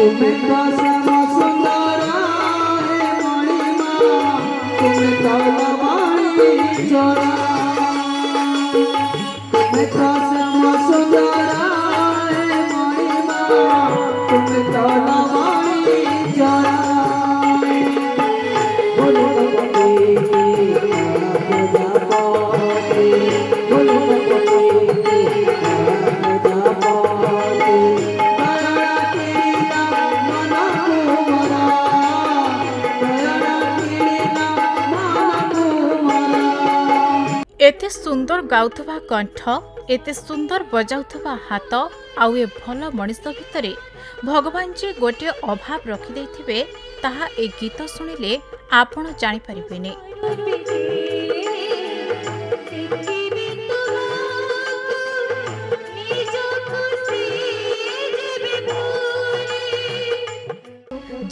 तुम्हें तो श्याम सुंदर हे मणिमा तुम्हें तो लवाणी चोरा तुम्हें तो श्याम सुंदर हे मणिमा तुम्हें तो लवाणी चोरा बोलो एते सुंदर गाउथबा कंठ एते सुंदर बजाउथबा हाथ आउ ए भल मनीष भितरे भगवान जी गोटे अभाव रखी देथिबे ताहा ए गीत सुनिले आपण जानि परिबेनी।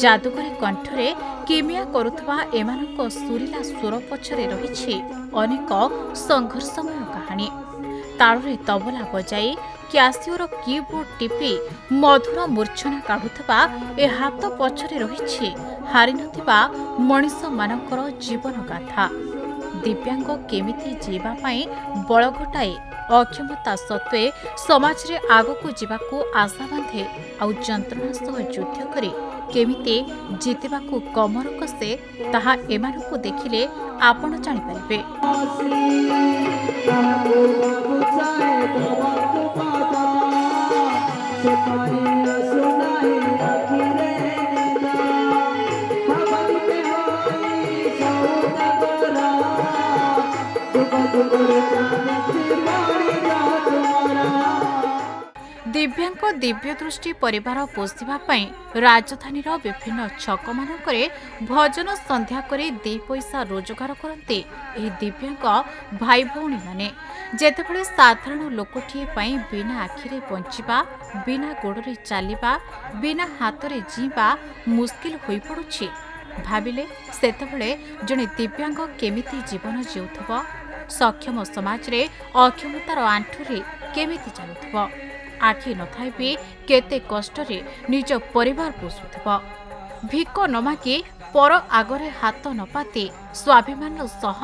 जादुकरी कंठरे किमिया करुथबा एमानक सुरीला स्वर पछरे रहिछि अनेक संघर्षमय कहानी। ताଳରେ तबला बजाई क्यासियोर कीबोर्ड टिपी मधुर मूर्छना काढुथबा ए हाथ पछरे रहिछि हारि नथिबा मनीष मानकर जीवन गाथा। दिव्यांग केमिति जीवा पाई बळ घटाए अक्षमता सत्वे समाज रे आगको जीवाको आशा बांधे आउ जंत्रणा सह युद्ध करे केमिति जीतिबाकू कमर कसे ताहा एमानकू देखिले आपण जानि परिबे। दिव्यांग दिव्य दृष्टि परिवार पोषिबा पई राजधानी विभिन्न छक मानकरे भजन संध्या करे दी पैसा रोजगार करते एही दिव्यांग भाई भौणी माने जेतेबेले साधारण लोकटीए पई बिना आखिरे बंचिबा बिना गोड़रे चलिबा बिना हातरे जीवा मुश्किल होई पड़ुछि भाबिले सेतेबेले जणे दिव्यांग केमिति जीवन जीउथबो सक्षम समाज रे अक्षमतार आंठुरे केमिति चलुथबो आखि नथाई भी केते कष्टरे निज परिवार पोषुथब भिक न मागी पर आगरे हाथ न पाती स्वाभिमान सह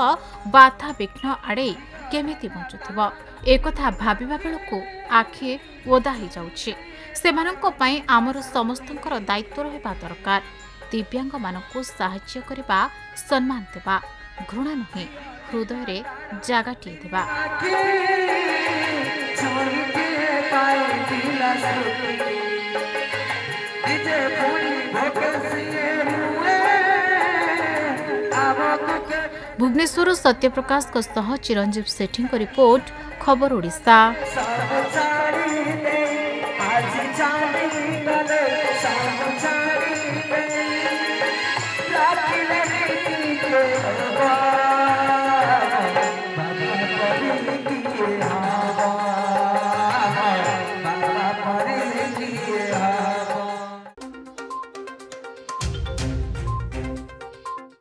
बाधा विघ्न आड़े केमिति बंचुथब एकथा भाबिबा बेलକୁ आखि ओदा हो जाउछि। सेमानंको पई आमर समस्तंकर दायित्व रहबा दरकार। दिव्यांग मानकु सहाय्य करबा सम्मान देबा घृणा नहीं हृदय रे जागाटिए देबा। भुवनेश्वर सत्यप्रकाश चिरंजीव सेठी रिपोर्ट खबर ओडिशा।